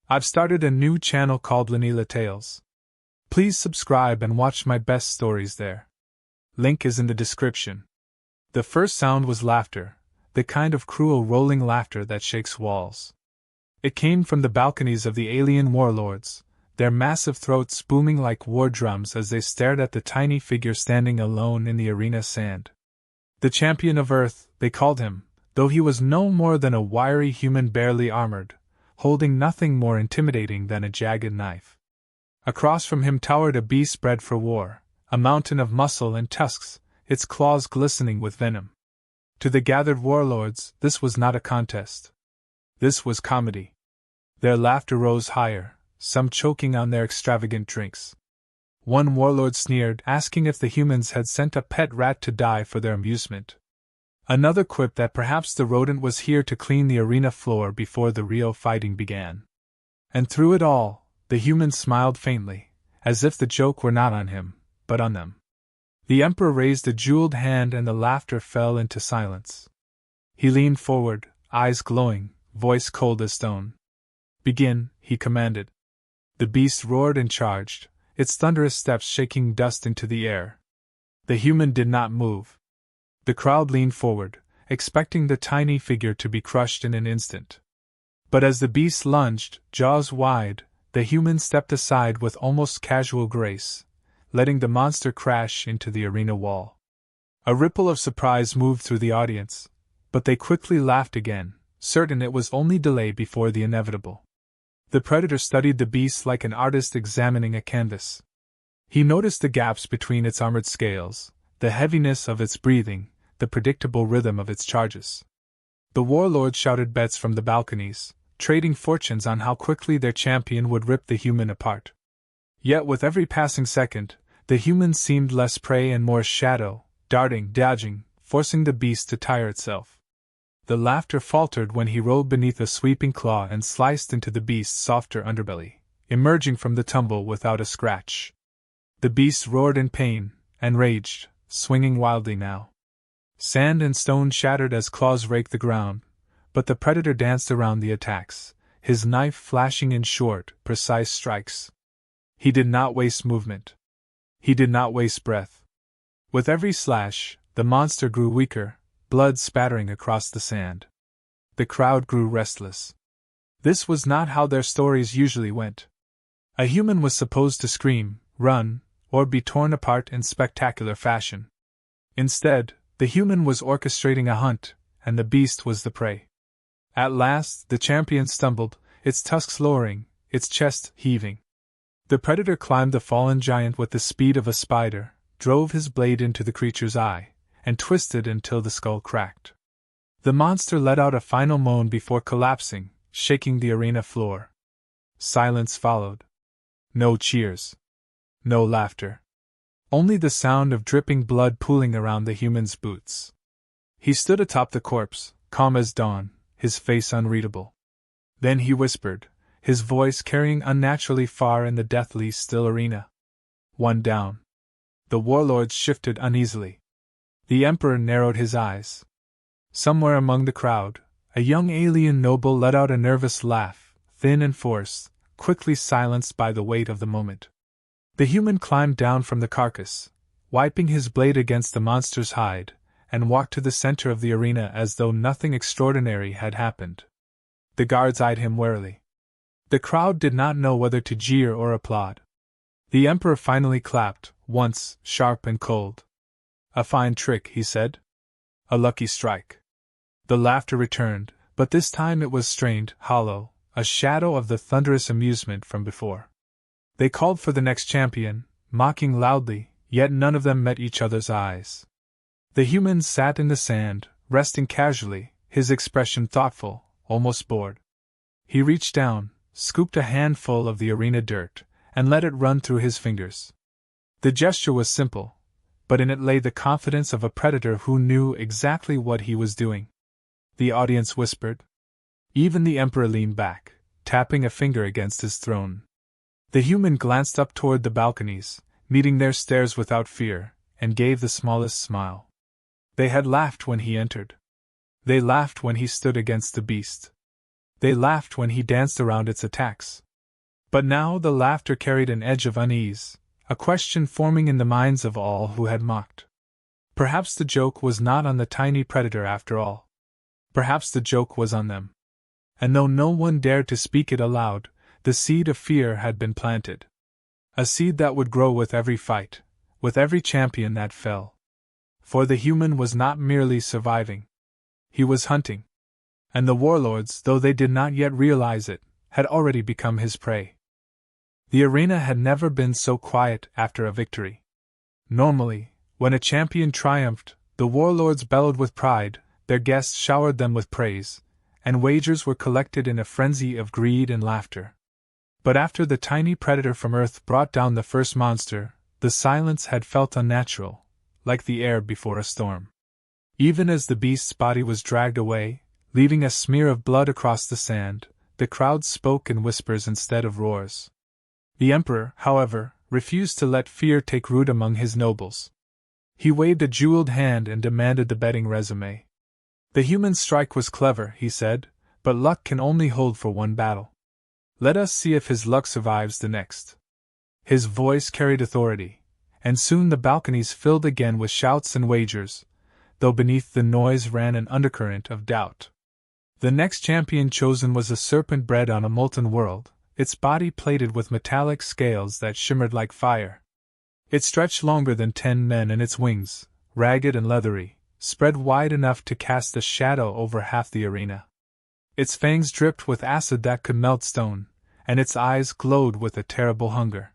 I've started a new channel called Lanila Tales. Please subscribe and watch my best stories there. Link is in the description. The first sound was laughter, the kind of cruel rolling laughter that shakes walls. It came from the balconies of the alien warlords, their massive throats booming like war drums as they stared at the tiny figure standing alone in the arena sand. The champion of Earth, they called him, though he was no more than a wiry human barely armored, holding nothing more intimidating than a jagged knife. Across from him towered a beast bred for war, a mountain of muscle and tusks, its claws glistening with venom. To the gathered warlords, this was not a contest. This was comedy. Their laughter rose higher, some choking on their extravagant drinks. One warlord sneered, asking if the humans had sent a pet rat to die for their amusement. Another quipped that perhaps the rodent was here to clean the arena floor before the real fighting began. And through it all, the humans smiled faintly, as if the joke were not on him, but on them. The Emperor raised a jeweled hand and the laughter fell into silence. He leaned forward, eyes glowing, voice cold as stone. "Begin," he commanded. The beast roared and charged, its thunderous steps shaking dust into the air. The human did not move. The crowd leaned forward, expecting the tiny figure to be crushed in an instant. But as the beast lunged, jaws wide, the human stepped aside with almost casual grace, letting the monster crash into the arena wall. A ripple of surprise moved through the audience, but they quickly laughed again, certain it was only delay before the inevitable. The predator studied the beast like an artist examining a canvas. He noticed the gaps between its armored scales, the heaviness of its breathing, the predictable rhythm of its charges. The warlords shouted bets from the balconies, trading fortunes on how quickly their champion would rip the human apart. Yet with every passing second, the human seemed less prey and more shadow, darting, dodging, forcing the beast to tire itself. The laughter faltered when he rolled beneath a sweeping claw and sliced into the beast's softer underbelly, emerging from the tumble without a scratch. The beast roared in pain, and raged, swinging wildly now. Sand and stone shattered as claws raked the ground, but the predator danced around the attacks, his knife flashing in short, precise strikes. He did not waste movement. He did not waste breath. With every slash, the monster grew weaker, blood spattering across the sand. The crowd grew restless. This was not how their stories usually went. A human was supposed to scream, run, or be torn apart in spectacular fashion. Instead, the human was orchestrating a hunt, and the beast was the prey. At last, the champion stumbled, its tusks lowering, its chest heaving. The predator climbed the fallen giant with the speed of a spider, drove his blade into the creature's eye, and twisted until the skull cracked. The monster let out a final moan before collapsing, shaking the arena floor. Silence followed. No cheers. No laughter. Only the sound of dripping blood pooling around the human's boots. He stood atop the corpse, calm as dawn, his face unreadable. Then he whispered, his voice carrying unnaturally far in the deathly still arena. "One down." The warlords shifted uneasily. The Emperor narrowed his eyes. Somewhere among the crowd, a young alien noble let out a nervous laugh, thin and forced, quickly silenced by the weight of the moment. The human climbed down from the carcass, wiping his blade against the monster's hide, and walked to the center of the arena as though nothing extraordinary had happened. The guards eyed him warily. The crowd did not know whether to jeer or applaud. The Emperor finally clapped, once, sharp and cold. "A fine trick," he said. "A lucky strike." The laughter returned, but this time it was strained, hollow, a shadow of the thunderous amusement from before. They called for the next champion, mocking loudly, yet none of them met each other's eyes. The human sat in the sand, resting casually, his expression thoughtful, almost bored. He reached down, scooped a handful of the arena dirt, and let it run through his fingers. The gesture was simple, but in it lay the confidence of a predator who knew exactly what he was doing. The audience whispered. Even the Emperor leaned back, tapping a finger against his throne. The human glanced up toward the balconies, meeting their stares without fear, and gave the smallest smile. They had laughed when he entered. They laughed when he stood against the beast. They laughed when he danced around its attacks. But now the laughter carried an edge of unease, a question forming in the minds of all who had mocked. Perhaps the joke was not on the tiny predator after all. Perhaps the joke was on them. And though no one dared to speak it aloud, the seed of fear had been planted. A seed that would grow with every fight, with every champion that fell. For the human was not merely surviving. He was hunting. And the warlords, though they did not yet realize it, had already become his prey. The arena had never been so quiet after a victory. Normally, when a champion triumphed, the warlords bellowed with pride, their guests showered them with praise, and wagers were collected in a frenzy of greed and laughter. But after the tiny predator from Earth brought down the first monster, the silence had felt unnatural, like the air before a storm. Even as the beast's body was dragged away, leaving a smear of blood across the sand, the crowd spoke in whispers instead of roars. The Emperor, however, refused to let fear take root among his nobles. He waved a jeweled hand and demanded the betting resume. The human strike was clever, he said, but luck can only hold for one battle. Let us see if his luck survives the next. His voice carried authority, and soon the balconies filled again with shouts and wagers, though beneath the noise ran an undercurrent of doubt. The next champion chosen was a serpent bred on a molten world, its body plated with metallic scales that shimmered like fire. It stretched longer than 10 men, and its wings, ragged and leathery, spread wide enough to cast a shadow over half the arena. Its fangs dripped with acid that could melt stone, and its eyes glowed with a terrible hunger.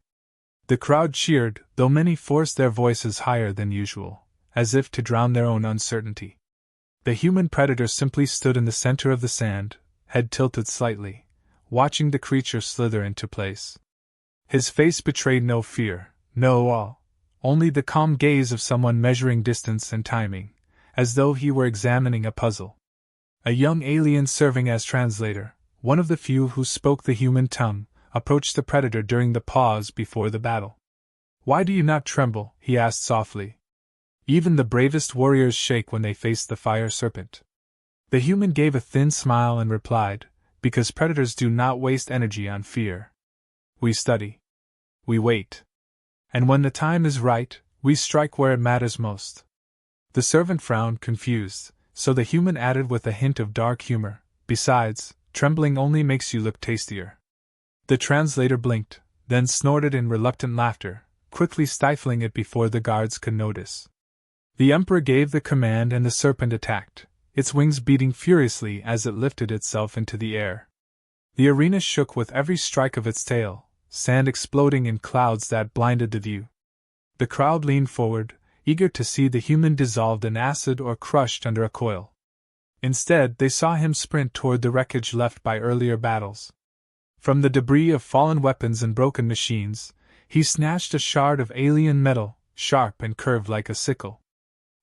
The crowd cheered, though many forced their voices higher than usual, as if to drown their own uncertainty. The human predator simply stood in the center of the sand, head tilted slightly, watching the creature slither into place. His face betrayed no fear, no awe, only the calm gaze of someone measuring distance and timing, as though he were examining a puzzle. A young alien serving as translator, one of the few who spoke the human tongue, approached the predator during the pause before the battle. "Why do you not tremble?" he asked softly. "Even the bravest warriors shake when they face the fire serpent." The human gave a thin smile and replied, "Because predators do not waste energy on fear. We study. We wait. And when the time is right, we strike where it matters most." The servant frowned, confused, so the human added with a hint of dark humor, "Besides, trembling only makes you look tastier." The translator blinked, then snorted in reluctant laughter, quickly stifling it before the guards could notice. The Emperor gave the command and the serpent attacked, its wings beating furiously as it lifted itself into the air. The arena shook with every strike of its tail, sand exploding in clouds that blinded the view. The crowd leaned forward, eager to see the human dissolved in acid or crushed under a coil. Instead, they saw him sprint toward the wreckage left by earlier battles. From the debris of fallen weapons and broken machines, he snatched a shard of alien metal, sharp and curved like a sickle.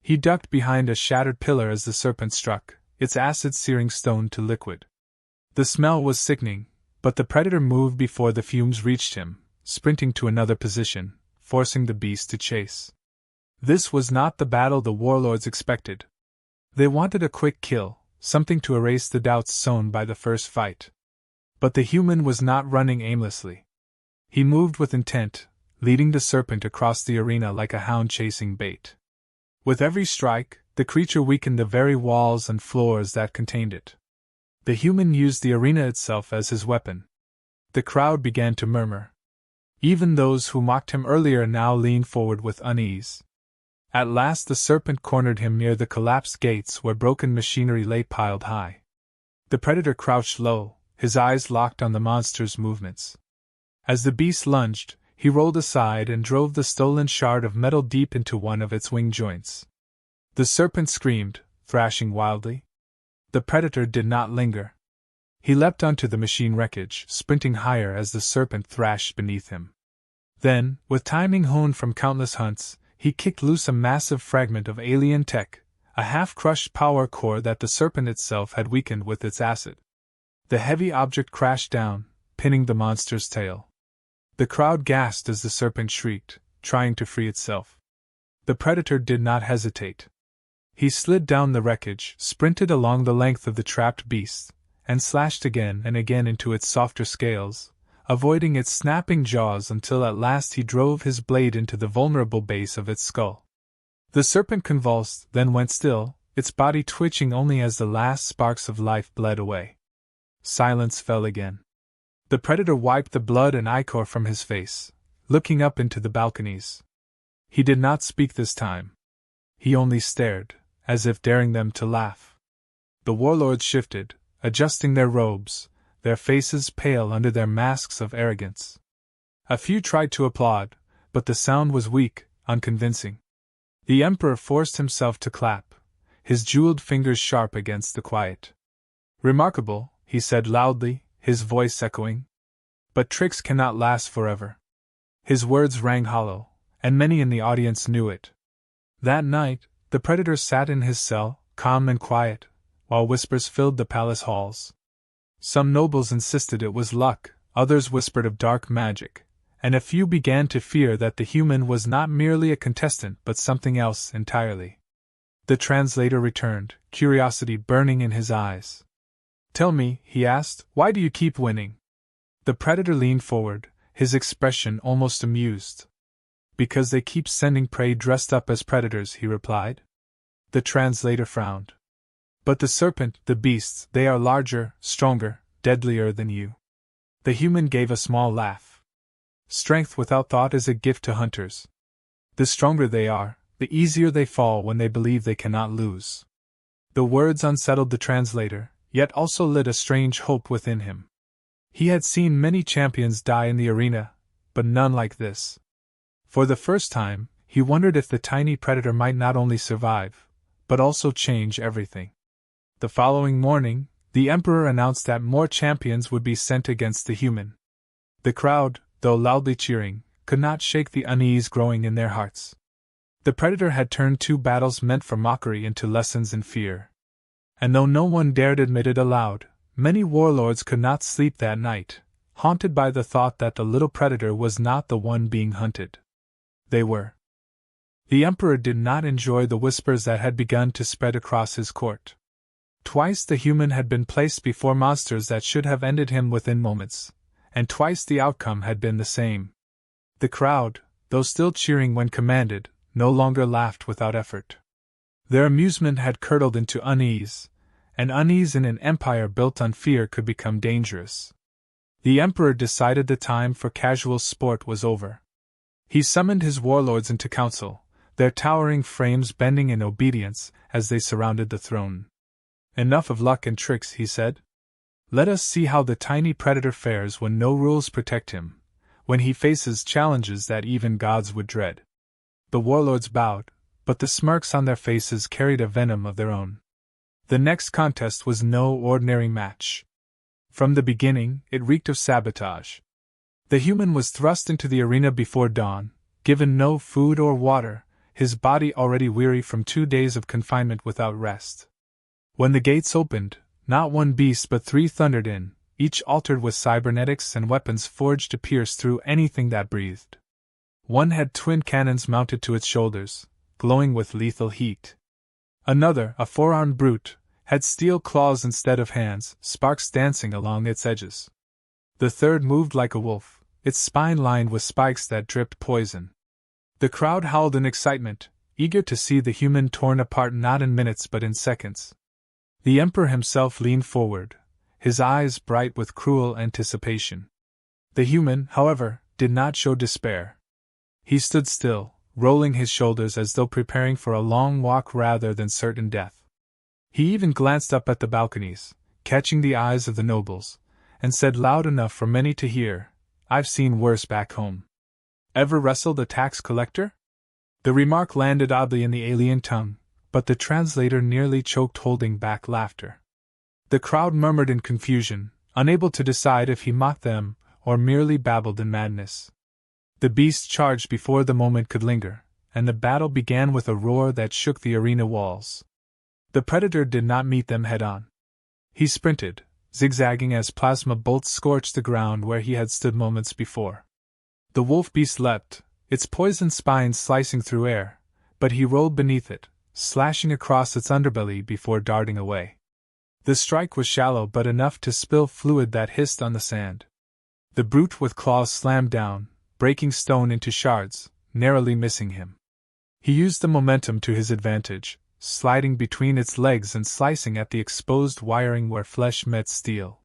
He ducked behind a shattered pillar as the serpent struck, its acid-searing stone to liquid. The smell was sickening, but the predator moved before the fumes reached him, sprinting to another position, forcing the beast to chase. This was not the battle the warlords expected. They wanted a quick kill, something to erase the doubts sown by the first fight. But the human was not running aimlessly. He moved with intent, leading the serpent across the arena like a hound chasing bait. With every strike, the creature weakened the very walls and floors that contained it. The human used the arena itself as his weapon. The crowd began to murmur. Even those who mocked him earlier now leaned forward with unease. At last the serpent cornered him near the collapsed gates where broken machinery lay piled high. The predator crouched low, his eyes locked on the monster's movements. As the beast lunged, he rolled aside and drove the stolen shard of metal deep into one of its wing joints. The serpent screamed, thrashing wildly. The predator did not linger. He leapt onto the machine wreckage, sprinting higher as the serpent thrashed beneath him. Then, with timing honed from countless hunts, he kicked loose a massive fragment of alien tech, a half-crushed power core that the serpent itself had weakened with its acid. The heavy object crashed down, pinning the monster's tail. The crowd gasped as the serpent shrieked, trying to free itself. The predator did not hesitate. He slid down the wreckage, sprinted along the length of the trapped beast, and slashed again and again into its softer scales, avoiding its snapping jaws until at last he drove his blade into the vulnerable base of its skull. The serpent convulsed, then went still, its body twitching only as the last sparks of life bled away. Silence fell again. The predator wiped the blood and ichor from his face, looking up into the balconies. He did not speak this time. He only stared, as if daring them to laugh. The warlords shifted, adjusting their robes, their faces pale under their masks of arrogance. A few tried to applaud, but the sound was weak, unconvincing. The emperor forced himself to clap, his jeweled fingers sharp against the quiet. "Remarkable," he said loudly, his voice echoing. "But tricks cannot last forever." His words rang hollow, and many in the audience knew it. That night, the predator sat in his cell, calm and quiet, while whispers filled the palace halls. Some nobles insisted it was luck, others whispered of dark magic, and a few began to fear that the human was not merely a contestant but something else entirely. The translator returned, curiosity burning in his eyes. "Tell me," he asked, "why do you keep winning?" The predator leaned forward, his expression almost amused. "Because they keep sending prey dressed up as predators," he replied. The translator frowned. "But the serpent, the beasts, they are larger, stronger, deadlier than you." The human gave a small laugh. "Strength without thought is a gift to hunters. The stronger they are, the easier they fall when they believe they cannot lose." The words unsettled the translator, yet also lit a strange hope within him. He had seen many champions die in the arena, but none like this. For the first time, he wondered if the tiny predator might not only survive, but also change everything. The following morning, the emperor announced that more champions would be sent against the human. The crowd, though loudly cheering, could not shake the unease growing in their hearts. The predator had turned two battles meant for mockery into lessons in fear. And though no one dared admit it aloud, many warlords could not sleep that night, haunted by the thought that the little predator was not the one being hunted. They were. The emperor did not enjoy the whispers that had begun to spread across his court. Twice the human had been placed before monsters that should have ended him within moments, and twice the outcome had been the same. The crowd, though still cheering when commanded, no longer laughed without effort. Their amusement had curdled into unease, and unease in an empire built on fear could become dangerous. The emperor decided the time for casual sport was over. He summoned his warlords into council, their towering frames bending in obedience as they surrounded the throne. "Enough of luck and tricks," he said. "Let us see how the tiny predator fares when no rules protect him, when he faces challenges that even gods would dread." The warlords bowed, but the smirks on their faces carried a venom of their own. The next contest was no ordinary match. From the beginning, it reeked of sabotage. The human was thrust into the arena before dawn, given no food or water, his body already weary from 2 days of confinement without rest. When the gates opened, not one beast but 3 thundered in, each altered with cybernetics and weapons forged to pierce through anything that breathed. One had twin cannons mounted to its shoulders, glowing with lethal heat. Another, a 4-armed brute, had steel claws instead of hands, sparks dancing along its edges. The third moved like a wolf, its spine lined with spikes that dripped poison. The crowd howled in excitement, eager to see the human torn apart not in minutes but in seconds. The emperor himself leaned forward, his eyes bright with cruel anticipation. The human, however, did not show despair. He stood still, rolling his shoulders as though preparing for a long walk rather than certain death. He even glanced up at the balconies, catching the eyes of the nobles, and said loud enough for many to hear, "I've seen worse back home." "Ever wrestled a tax collector?" The remark landed oddly in the alien tongue, but the translator nearly choked holding back laughter. The crowd murmured in confusion, unable to decide if he mocked them or merely babbled in madness. The beast charged before the moment could linger, and the battle began with a roar that shook the arena walls. The predator did not meet them head-on. He sprinted, zigzagging as plasma bolts scorched the ground where he had stood moments before. The wolf beast leapt, its poisoned spine slicing through air, but he rolled beneath it, slashing across its underbelly before darting away. The strike was shallow but enough to spill fluid that hissed on the sand. The brute with claws slammed down, breaking stone into shards, narrowly missing him. He used the momentum to his advantage, sliding between its legs and slicing at the exposed wiring where flesh met steel.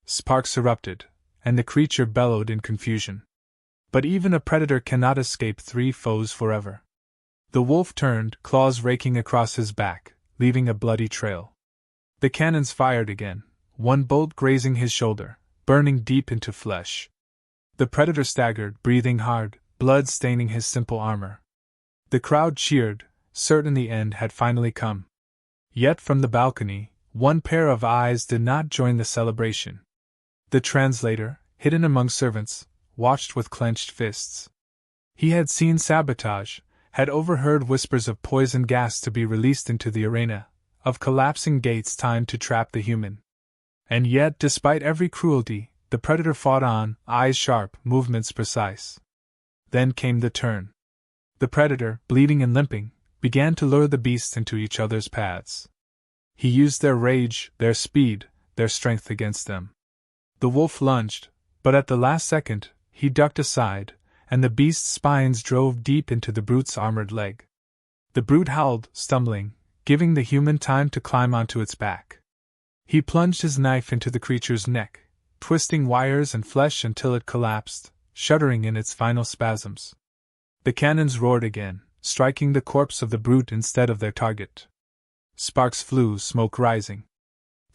Sparks erupted, and the creature bellowed in confusion. But even a predator cannot escape three foes forever. The wolf turned, claws raking across his back, leaving a bloody trail. The cannons fired again, one bolt grazing his shoulder, burning deep into flesh. The predator staggered, breathing hard, blood staining his simple armor. The crowd cheered, certain the end had finally come. Yet from the balcony, one pair of eyes did not join the celebration. The translator, hidden among servants, watched with clenched fists. He had seen sabotage, had overheard whispers of poison gas to be released into the arena, of collapsing gates timed to trap the human. And yet, despite every cruelty, the predator fought on, eyes sharp, movements precise. Then came the turn. The predator, bleeding and limping, began to lure the beasts into each other's paths. He used their rage, their speed, their strength against them. The wolf lunged, but at the last second, he ducked aside, and the beast's spines drove deep into the brute's armored leg. The brute howled, stumbling, giving the human time to climb onto its back. He plunged his knife into the creature's neck, twisting wires and flesh until it collapsed, shuddering in its final spasms. The cannons roared again, striking the corpse of the brute instead of their target. Sparks flew, smoke rising.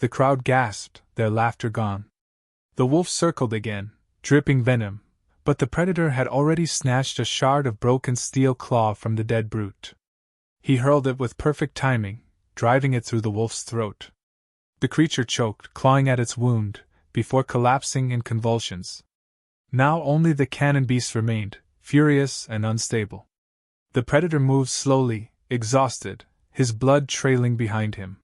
The crowd gasped, their laughter gone. The wolf circled again, dripping venom, but the predator had already snatched a shard of broken steel claw from the dead brute. He hurled it with perfect timing, driving it through the wolf's throat. The creature choked, clawing at its wound, before collapsing in convulsions. Now only the cannon beast remained, furious and unstable. The predator moved slowly, exhausted, his blood trailing behind him.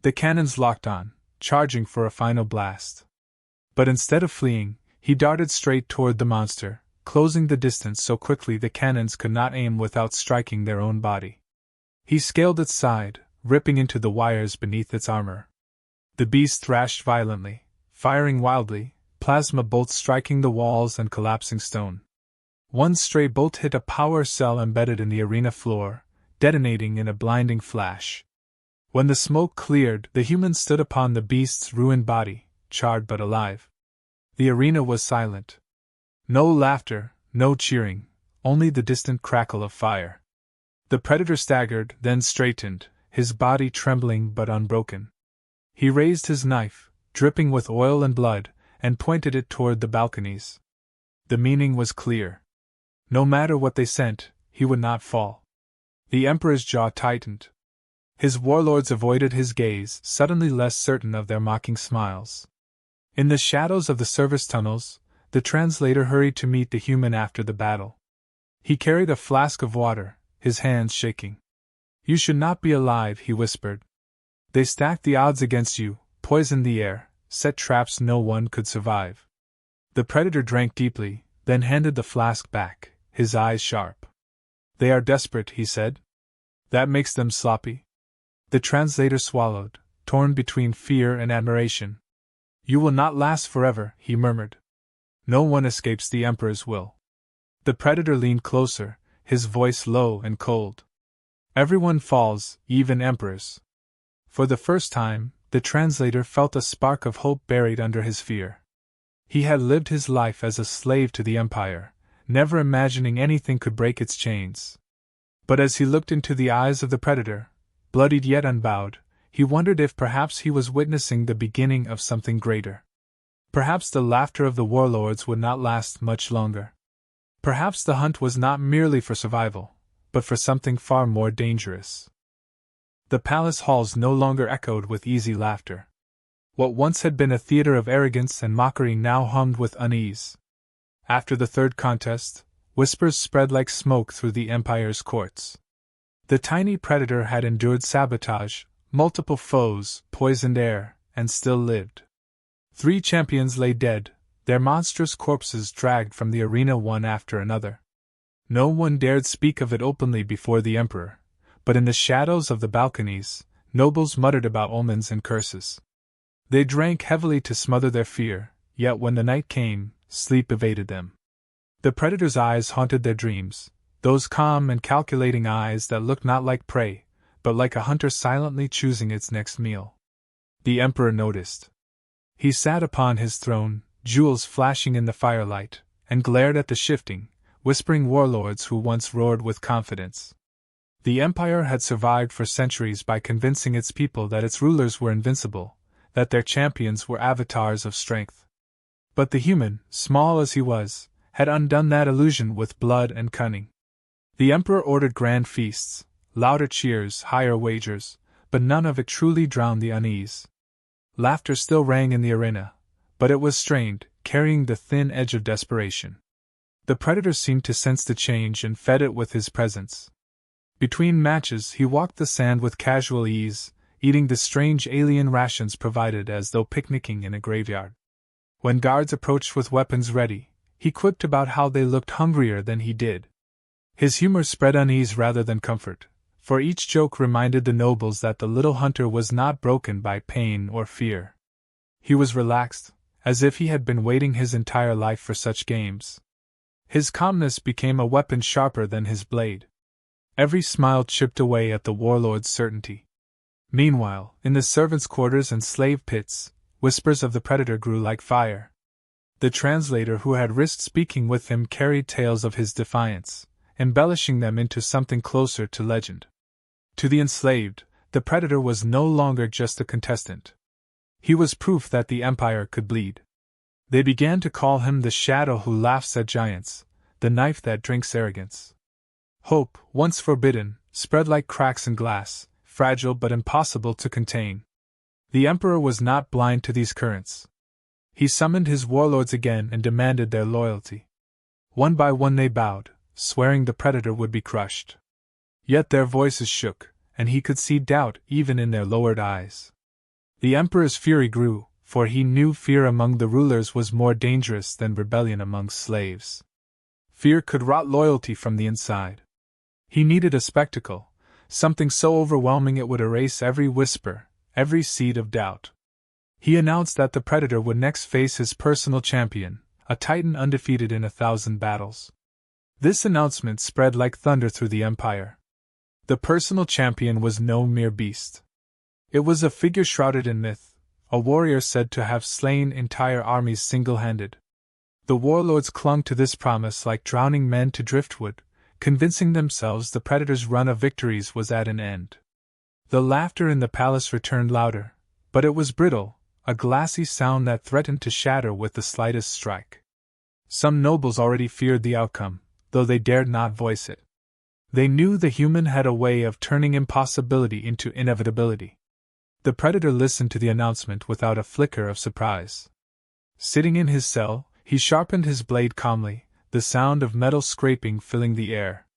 The cannons locked on, charging for a final blast. But instead of fleeing, he darted straight toward the monster, closing the distance so quickly the cannons could not aim without striking their own body. He scaled its side, ripping into the wires beneath its armor. The beast thrashed violently, firing wildly, plasma bolts striking the walls and collapsing stone. One stray bolt hit a power cell embedded in the arena floor, detonating in a blinding flash. When the smoke cleared, the human stood upon the beast's ruined body, charred but alive. The arena was silent. No laughter, no cheering, only the distant crackle of fire. The predator staggered, then straightened, his body trembling but unbroken. He raised his knife, dripping with oil and blood, and pointed it toward the balconies. The meaning was clear. No matter what they sent, he would not fall. The Emperor's jaw tightened. His warlords avoided his gaze, suddenly less certain of their mocking smiles. In the shadows of the service tunnels, the translator hurried to meet the human after the battle. He carried a flask of water, his hands shaking. "You should not be alive," he whispered. "They stacked the odds against you, poisoned the air, set traps no one could survive." The predator drank deeply, then handed the flask back, his eyes sharp. "They are desperate," he said. "That makes them sloppy." The translator swallowed, torn between fear and admiration. "You will not last forever," he murmured. "No one escapes the Emperor's will." The predator leaned closer, his voice low and cold. "Everyone falls, even emperors." For the first time, the translator felt a spark of hope buried under his fear. He had lived his life as a slave to the Empire, never imagining anything could break its chains. But as he looked into the eyes of the predator, bloodied yet unbowed, he wondered if perhaps he was witnessing the beginning of something greater. Perhaps the laughter of the warlords would not last much longer. Perhaps the hunt was not merely for survival, but for something far more dangerous. The palace halls no longer echoed with easy laughter. What once had been a theater of arrogance and mockery now hummed with unease. After the third contest, whispers spread like smoke through the Empire's courts. The tiny predator had endured sabotage, multiple foes, poisoned air, and still lived. 3 champions lay dead, their monstrous corpses dragged from the arena one after another. No one dared speak of it openly before the Emperor, but in the shadows of the balconies, nobles muttered about omens and curses. They drank heavily to smother their fear, yet when the night came, sleep evaded them. The predator's eyes haunted their dreams, those calm and calculating eyes that looked not like prey, but like a hunter silently choosing its next meal. The Emperor noticed. He sat upon his throne, jewels flashing in the firelight, and glared at the shifting, whispering warlords who once roared with confidence. The empire had survived for centuries by convincing its people that its rulers were invincible, that their champions were avatars of strength. But the human, small as he was, had undone that illusion with blood and cunning. The emperor ordered grand feasts, louder cheers, higher wagers, but none of it truly drowned the unease. Laughter still rang in the arena, but it was strained, carrying the thin edge of desperation. The predator seemed to sense the change and fed it with his presence. Between matches, he walked the sand with casual ease, eating the strange alien rations provided as though picnicking in a graveyard. When guards approached with weapons ready, he quipped about how they looked hungrier than he did. His humor spread unease rather than comfort, for each joke reminded the nobles that the little hunter was not broken by pain or fear. He was relaxed, as if he had been waiting his entire life for such games. His calmness became a weapon sharper than his blade. Every smile chipped away at the warlord's certainty. Meanwhile, in the servants' quarters and slave pits, whispers of the predator grew like fire. The translator who had risked speaking with him carried tales of his defiance, embellishing them into something closer to legend. To the enslaved, the predator was no longer just a contestant. He was proof that the empire could bleed. They began to call him the shadow who laughs at giants, the knife that drinks arrogance. Hope, once forbidden, spread like cracks in glass, fragile but impossible to contain. The emperor was not blind to these currents. He summoned his warlords again and demanded their loyalty. One by one they bowed, swearing the predator would be crushed. Yet their voices shook, and he could see doubt even in their lowered eyes. The emperor's fury grew, for he knew fear among the rulers was more dangerous than rebellion among slaves. Fear could rot loyalty from the inside. He needed a spectacle, something so overwhelming it would erase every whisper, every seed of doubt. He announced that the predator would next face his personal champion, a titan undefeated in 1,000 battles. This announcement spread like thunder through the empire. The personal champion was no mere beast. It was a figure shrouded in myth, a warrior said to have slain entire armies single-handed. The warlords clung to this promise like drowning men to driftwood, convincing themselves the predator's run of victories was at an end. The laughter in the palace returned louder, but it was brittle, a glassy sound that threatened to shatter with the slightest strike. Some nobles already feared the outcome, though they dared not voice it. They knew the human had a way of turning impossibility into inevitability. The predator listened to the announcement without a flicker of surprise. Sitting in his cell, he sharpened his blade calmly, the sound of metal scraping filling the air.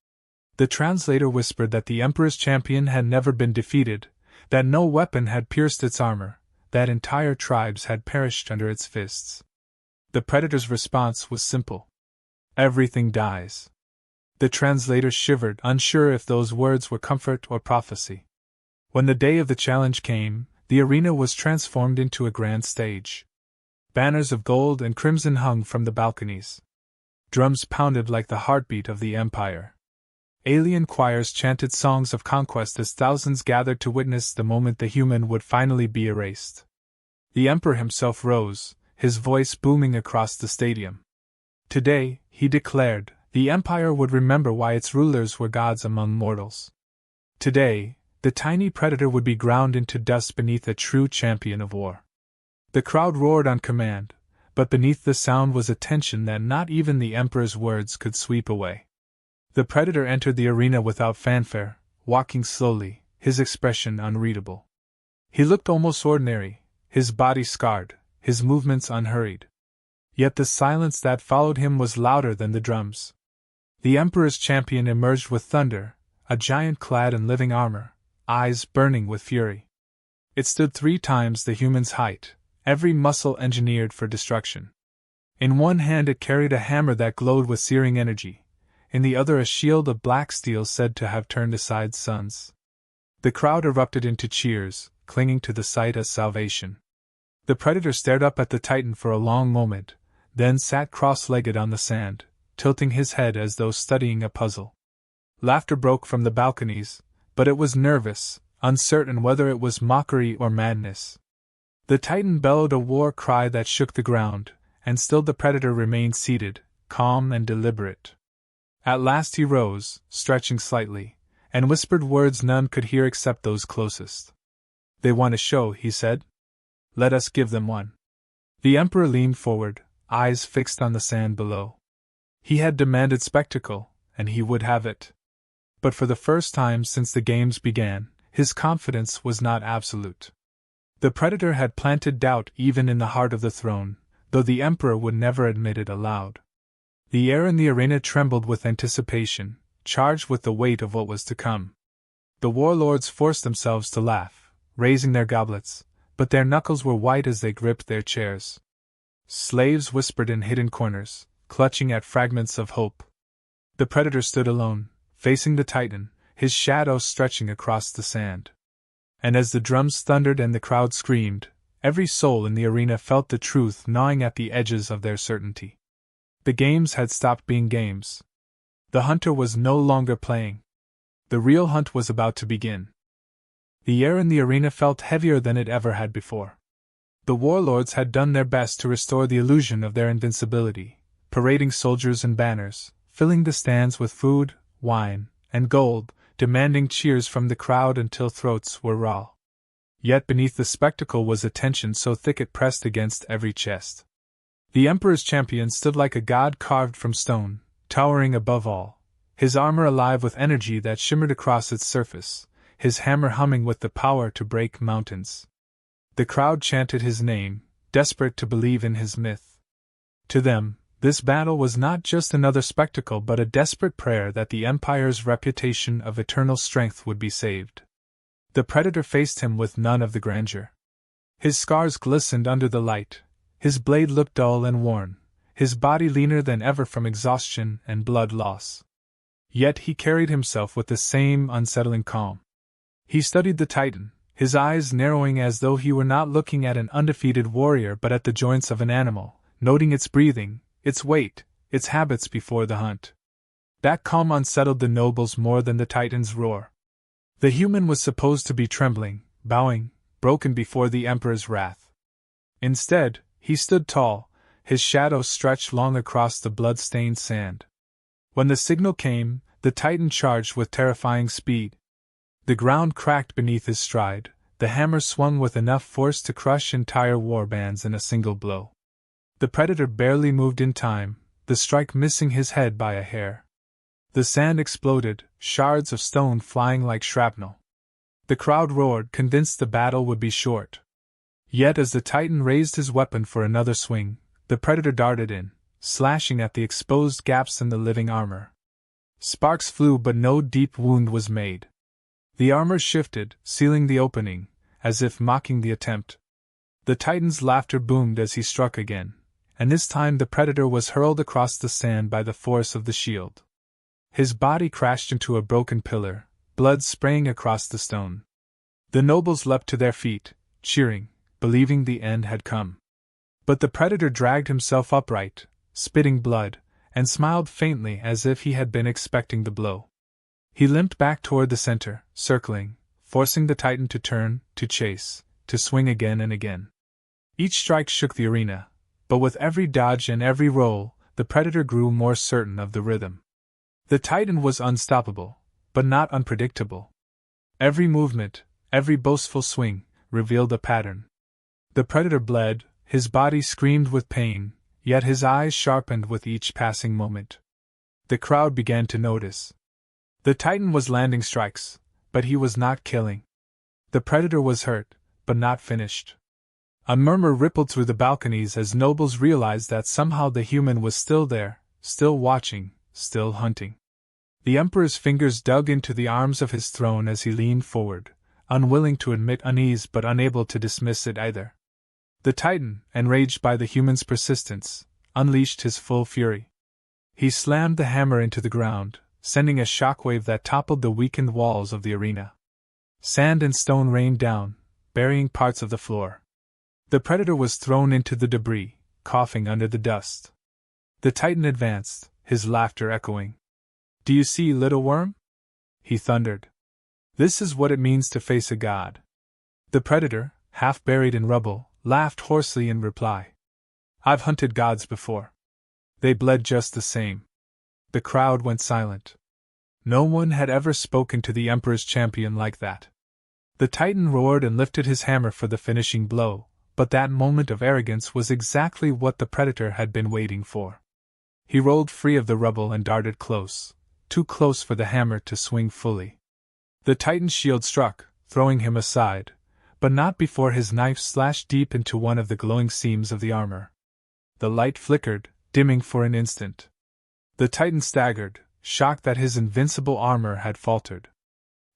The translator whispered that the emperor's champion had never been defeated, that no weapon had pierced its armor, that entire tribes had perished under its fists. The predator's response was simple. Everything dies. The translator shivered, unsure if those words were comfort or prophecy. When the day of the challenge came, the arena was transformed into a grand stage. Banners of gold and crimson hung from the balconies. Drums pounded like the heartbeat of the empire. Alien choirs chanted songs of conquest as thousands gathered to witness the moment the human would finally be erased. The emperor himself rose, his voice booming across the stadium. Today, he declared, the empire would remember why its rulers were gods among mortals. Today, the tiny predator would be ground into dust beneath a true champion of war. The crowd roared on command, but beneath the sound was a tension that not even the emperor's words could sweep away. The predator entered the arena without fanfare, walking slowly, his expression unreadable. He looked almost ordinary, his body scarred, his movements unhurried. Yet the silence that followed him was louder than the drums. The emperor's champion emerged with thunder, a giant clad in living armor, eyes burning with fury. It stood 3 times the human's height, every muscle engineered for destruction. In one hand it carried a hammer that glowed with searing energy, in the other a shield of black steel said to have turned aside suns. The crowd erupted into cheers, clinging to the sight as salvation. The predator stared up at the Titan for a long moment, then sat cross-legged on the sand, tilting his head as though studying a puzzle. Laughter broke from the balconies, but it was nervous, uncertain whether it was mockery or madness. The Titan bellowed a war cry that shook the ground, and still the predator remained seated, calm and deliberate. At last he rose, stretching slightly, and whispered words none could hear except those closest. "They want a show," he said. "Let us give them one." The Emperor leaned forward, eyes fixed on the sand below. He had demanded spectacle, and he would have it. But for the first time since the games began, his confidence was not absolute. The predator had planted doubt even in the heart of the throne, though the Emperor would never admit it aloud. The air in the arena trembled with anticipation, charged with the weight of what was to come. The warlords forced themselves to laugh, raising their goblets, but their knuckles were white as they gripped their chairs. Slaves whispered in hidden corners, clutching at fragments of hope. The predator stood alone, facing the Titan, his shadow stretching across the sand. And as the drums thundered and the crowd screamed, every soul in the arena felt the truth gnawing at the edges of their certainty. The games had stopped being games. The hunter was no longer playing. The real hunt was about to begin. The air in the arena felt heavier than it ever had before. The warlords had done their best to restore the illusion of their invincibility, parading soldiers and banners, filling the stands with food, wine, and gold, demanding cheers from the crowd until throats were raw. Yet beneath the spectacle was a tension so thick it pressed against every chest. The Emperor's champion stood like a god carved from stone, towering above all, his armor alive with energy that shimmered across its surface, his hammer humming with the power to break mountains. The crowd chanted his name, desperate to believe in his myth. To them, this battle was not just another spectacle but a desperate prayer that the Empire's reputation of eternal strength would be saved. The predator faced him with none of the grandeur. His scars glistened under the light, his blade looked dull and worn, his body leaner than ever from exhaustion and blood loss. Yet he carried himself with the same unsettling calm. He studied the Titan, his eyes narrowing as though he were not looking at an undefeated warrior but at the joints of an animal, noting its breathing, its weight, its habits before the hunt. That calm unsettled the nobles more than the Titan's roar. The human was supposed to be trembling, bowing, broken before the Emperor's wrath. Instead, he stood tall, his shadow stretched long across the blood-stained sand. When the signal came, the Titan charged with terrifying speed. The ground cracked beneath his stride, the hammer swung with enough force to crush entire warbands in a single blow. The predator barely moved in time, the strike missing his head by a hair. The sand exploded, shards of stone flying like shrapnel. The crowd roared, convinced the battle would be short. Yet as the Titan raised his weapon for another swing, the predator darted in, slashing at the exposed gaps in the living armor. Sparks flew but no deep wound was made. The armor shifted, sealing the opening, as if mocking the attempt. The Titan's laughter boomed as he struck again, and this time the predator was hurled across the sand by the force of the shield. His body crashed into a broken pillar, blood spraying across the stone. The nobles leapt to their feet, cheering, believing the end had come. But the predator dragged himself upright, spitting blood, and smiled faintly as if he had been expecting the blow. He limped back toward the center, circling, forcing the Titan to turn, to chase, to swing again and again. Each strike shook the arena, but with every dodge and every roll, the predator grew more certain of the rhythm. The Titan was unstoppable, but not unpredictable. Every movement, every boastful swing, revealed a pattern. The predator bled, his body screamed with pain, yet his eyes sharpened with each passing moment. The crowd began to notice. The Titan was landing strikes, but he was not killing. The predator was hurt, but not finished. A murmur rippled through the balconies as nobles realized that somehow the human was still there, still watching, still hunting. The Emperor's fingers dug into the arms of his throne as he leaned forward, unwilling to admit unease but unable to dismiss it either. The Titan, enraged by the human's persistence, unleashed his full fury. He slammed the hammer into the ground, sending a shockwave that toppled the weakened walls of the arena. Sand and stone rained down, burying parts of the floor. The predator was thrown into the debris, coughing under the dust. The Titan advanced, his laughter echoing. "Do you see, little worm?" he thundered. "This is what it means to face a god." The predator, half buried in rubble, laughed hoarsely in reply. "I've hunted gods before. They bled just the same." The crowd went silent. No one had ever spoken to the Emperor's champion like that. The Titan roared and lifted his hammer for the finishing blow, but that moment of arrogance was exactly what the predator had been waiting for. He rolled free of the rubble and darted close, too close for the hammer to swing fully. The Titan's shield struck, throwing him aside, but not before his knife slashed deep into one of the glowing seams of the armor. The light flickered, dimming for an instant. The Titan staggered, shocked that his invincible armor had faltered.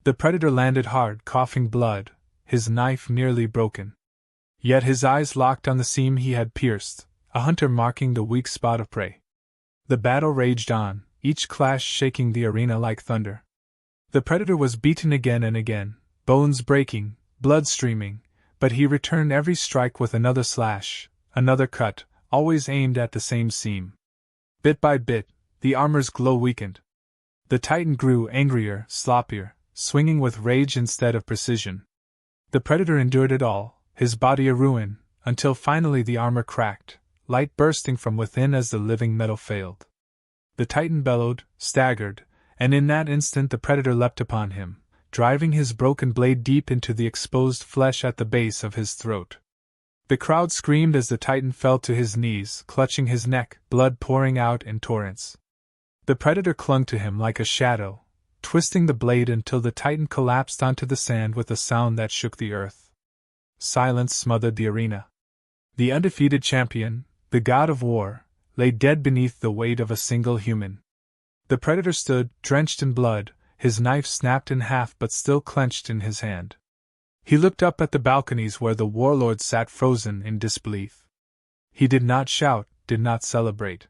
The predator landed hard, coughing blood, his knife nearly broken. Yet his eyes locked on the seam he had pierced, a hunter marking the weak spot of prey. The battle raged on, each clash shaking the arena like thunder. The predator was beaten again and again, bones breaking, blood streaming, but he returned every strike with another slash, another cut, always aimed at the same seam. Bit by bit, the armor's glow weakened. The Titan grew angrier, sloppier, swinging with rage instead of precision. The predator endured it all, his body a ruin, until finally the armor cracked, light bursting from within as the living metal failed. The Titan bellowed, staggered, and in that instant the predator leapt upon him, driving his broken blade deep into the exposed flesh at the base of his throat. The crowd screamed as the Titan fell to his knees, clutching his neck, blood pouring out in torrents. The predator clung to him like a shadow, twisting the blade until the Titan collapsed onto the sand with a sound that shook the earth. Silence smothered the arena. The undefeated champion, the god of war, lay dead beneath the weight of a single human. The predator stood, drenched in blood, his knife snapped in half but still clenched in his hand. He looked up at the balconies where the warlords sat frozen in disbelief. He did not shout, did not celebrate.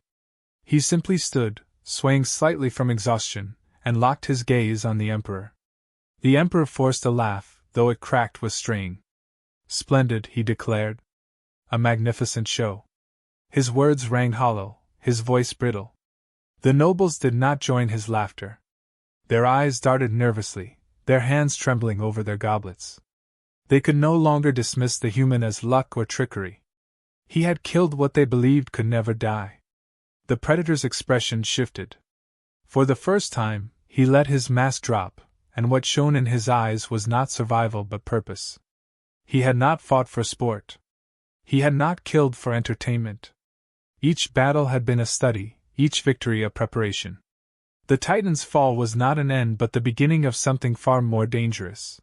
He simply stood, swaying slightly from exhaustion, and locked his gaze on the Emperor. The Emperor forced a laugh, though it cracked with straying. "Splendid," he declared. "A magnificent show." His words rang hollow, his voice brittle. The nobles did not join his laughter. Their eyes darted nervously, their hands trembling over their goblets. They could no longer dismiss the human as luck or trickery. He had killed what they believed could never die. The predator's expression shifted. For the first time, he let his mask drop, and what shone in his eyes was not survival but purpose. He had not fought for sport. He had not killed for entertainment. Each battle had been a study, each victory a preparation. The Titan's fall was not an end but the beginning of something far more dangerous.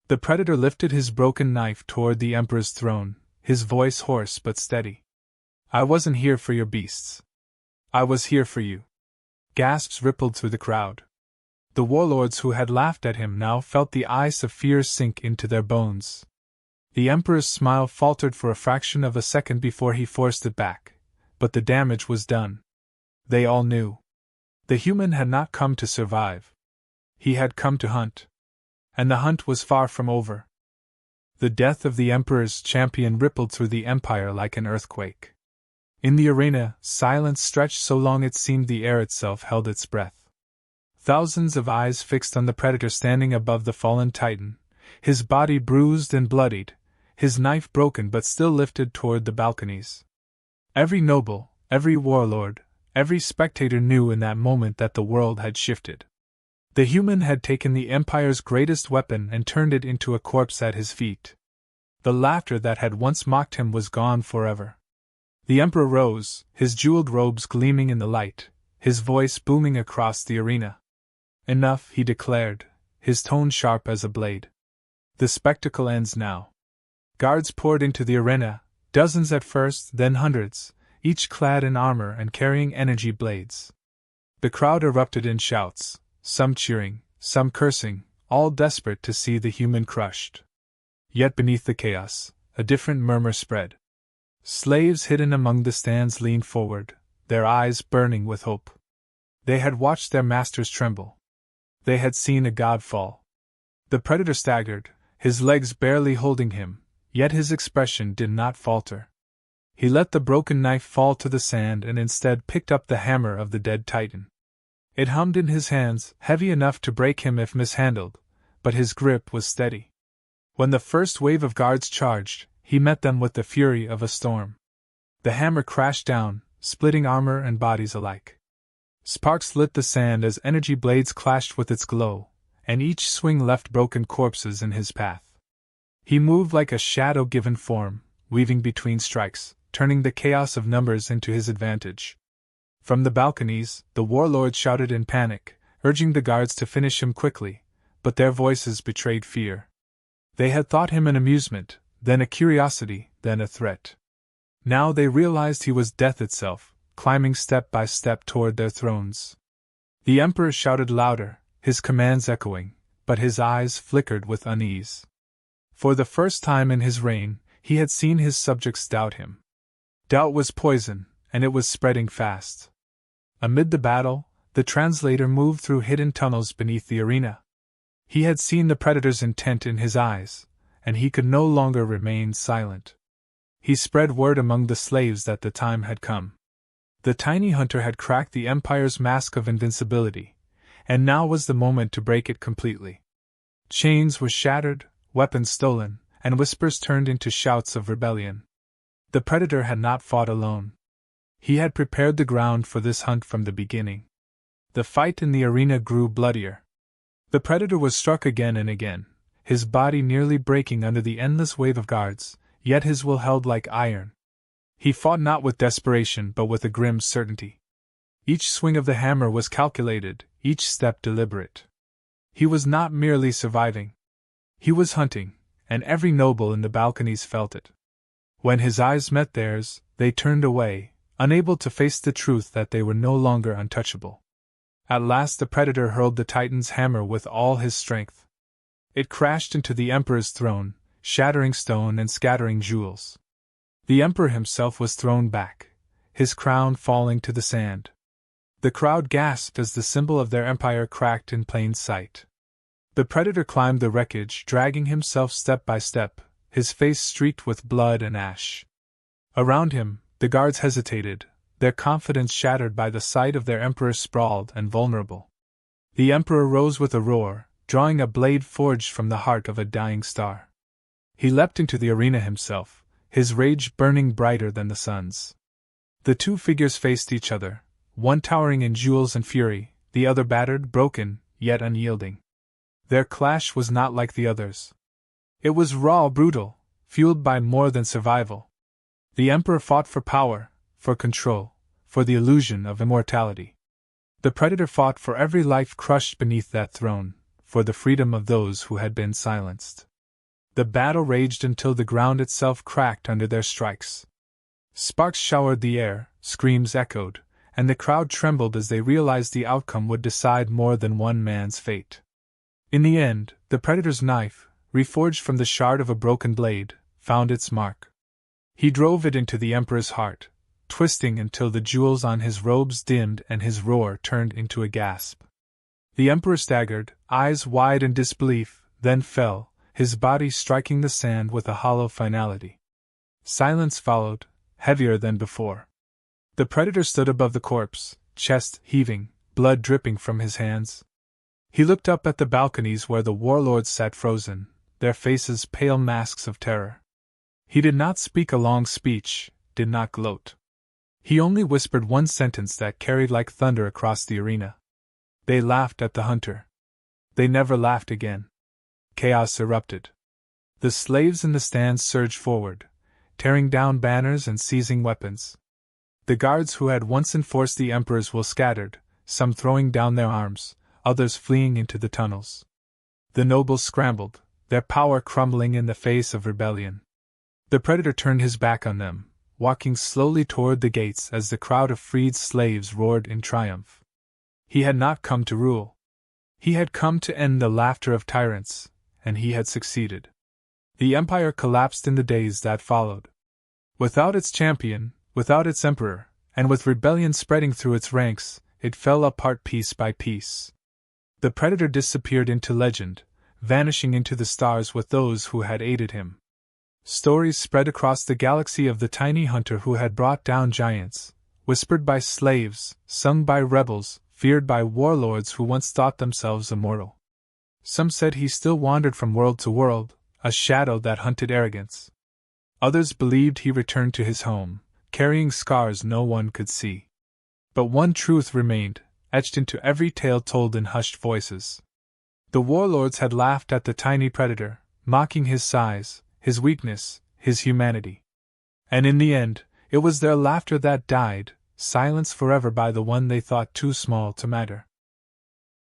The predator lifted his broken knife toward the Emperor's throne, his voice hoarse but steady. "I wasn't here for your beasts. I was here for you." Gasps rippled through the crowd. The warlords who had laughed at him now felt the ice of fear sink into their bones. The Emperor's smile faltered for a fraction of a second before he forced it back, but the damage was done. They all knew. The human had not come to survive. He had come to hunt. And the hunt was far from over. The death of the Emperor's champion rippled through the empire like an earthquake. In the arena, silence stretched so long it seemed the air itself held its breath. Thousands of eyes fixed on the predator standing above the fallen Titan, his body bruised and bloodied, his knife broken but still lifted toward the balconies. Every noble, every warlord, every spectator knew in that moment that the world had shifted. The human had taken the Empire's greatest weapon and turned it into a corpse at his feet. The laughter that had once mocked him was gone forever. The Emperor rose, his jeweled robes gleaming in the light, his voice booming across the arena. "Enough," he declared, his tone sharp as a blade. "The spectacle ends now." Guards poured into the arena, dozens at first, then hundreds, each clad in armor and carrying energy blades. The crowd erupted in shouts, some cheering, some cursing, all desperate to see the human crushed. Yet beneath the chaos, a different murmur spread. Slaves hidden among the stands leaned forward, their eyes burning with hope. They had watched their masters tremble. They had seen a god fall. The predator staggered, his legs barely holding him, yet his expression did not falter. He let the broken knife fall to the sand and instead picked up the hammer of the dead Titan. It hummed in his hands, heavy enough to break him if mishandled, but his grip was steady. When the first wave of guards charged, he met them with the fury of a storm. The hammer crashed down, splitting armor and bodies alike. Sparks lit the sand as energy blades clashed with its glow, and each swing left broken corpses in his path. He moved like a shadow given form, weaving between strikes, turning the chaos of numbers into his advantage. From the balconies, the warlords shouted in panic, urging the guards to finish him quickly, but their voices betrayed fear. They had thought him an amusement, then a curiosity, then a threat. Now they realized he was death itself, climbing step by step toward their thrones. The Emperor shouted louder, his commands echoing, but his eyes flickered with unease. For the first time in his reign, he had seen his subjects doubt him. Doubt was poison, and it was spreading fast. Amid the battle, the translator moved through hidden tunnels beneath the arena. He had seen the predator's intent in his eyes, and he could no longer remain silent. He spread word among the slaves that the time had come. The tiny hunter had cracked the Empire's mask of invincibility, and now was the moment to break it completely. Chains were shattered, weapons stolen, and whispers turned into shouts of rebellion. The predator had not fought alone. He had prepared the ground for this hunt from the beginning. The fight in the arena grew bloodier. The predator was struck again and again, his body nearly breaking under the endless wave of guards, yet his will held like iron. He fought not with desperation but with a grim certainty. Each swing of the hammer was calculated, each step deliberate. He was not merely surviving. He was hunting, and every noble in the balconies felt it. When his eyes met theirs, they turned away, unable to face the truth that they were no longer untouchable. At last the predator hurled the Titan's hammer with all his strength. It crashed into the Emperor's throne, shattering stone and scattering jewels. The Emperor himself was thrown back, his crown falling to the sand. The crowd gasped as the symbol of their empire cracked in plain sight. The predator climbed the wreckage, dragging himself step by step, his face streaked with blood and ash. Around him, the guards hesitated, their confidence shattered by the sight of their emperor sprawled and vulnerable. The Emperor rose with a roar, drawing a blade forged from the heart of a dying star. He leapt into the arena himself, his rage burning brighter than the sun's. The two figures faced each other, one towering in jewels and fury, the other battered, broken, yet unyielding. Their clash was not like the others. It was raw, brutal, fueled by more than survival. The Emperor fought for power, for control, for the illusion of immortality. The predator fought for every life crushed beneath that throne, for the freedom of those who had been silenced. The battle raged until the ground itself cracked under their strikes. Sparks showered the air, screams echoed, and the crowd trembled as they realized the outcome would decide more than one man's fate. In the end, the predator's knife, reforged from the shard of a broken blade, found its mark. He drove it into the Emperor's heart, twisting until the jewels on his robes dimmed and his roar turned into a gasp. The Emperor staggered, eyes wide in disbelief, then fell, his body striking the sand with a hollow finality. Silence followed, heavier than before. The predator stood above the corpse, chest heaving, blood dripping from his hands. He looked up at the balconies where the warlords sat frozen, their faces pale masks of terror. He did not speak a long speech, did not gloat. He only whispered one sentence that carried like thunder across the arena. They laughed at the hunter. They never laughed again. Chaos erupted. The slaves in the stands surged forward, tearing down banners and seizing weapons. The guards who had once enforced the Emperor's will scattered, some throwing down their arms, others fleeing into the tunnels. The nobles scrambled, their power crumbling in the face of rebellion. The predator turned his back on them, walking slowly toward the gates as the crowd of freed slaves roared in triumph. He had not come to rule. He had come to end the laughter of tyrants, and he had succeeded. The empire collapsed in the days that followed. Without its champion, without its emperor, and with rebellion spreading through its ranks, it fell apart piece by piece. The predator disappeared into legend, vanishing into the stars with those who had aided him. Stories spread across the galaxy of the tiny hunter who had brought down giants, whispered by slaves, sung by rebels, feared by warlords who once thought themselves immortal. Some said he still wandered from world to world, a shadow that hunted arrogance. Others believed he returned to his home, carrying scars no one could see. But one truth remained, etched into every tale told in hushed voices. The warlords had laughed at the tiny predator, mocking his size, his weakness, his humanity. And in the end, it was their laughter that died, silenced forever by the one they thought too small to matter.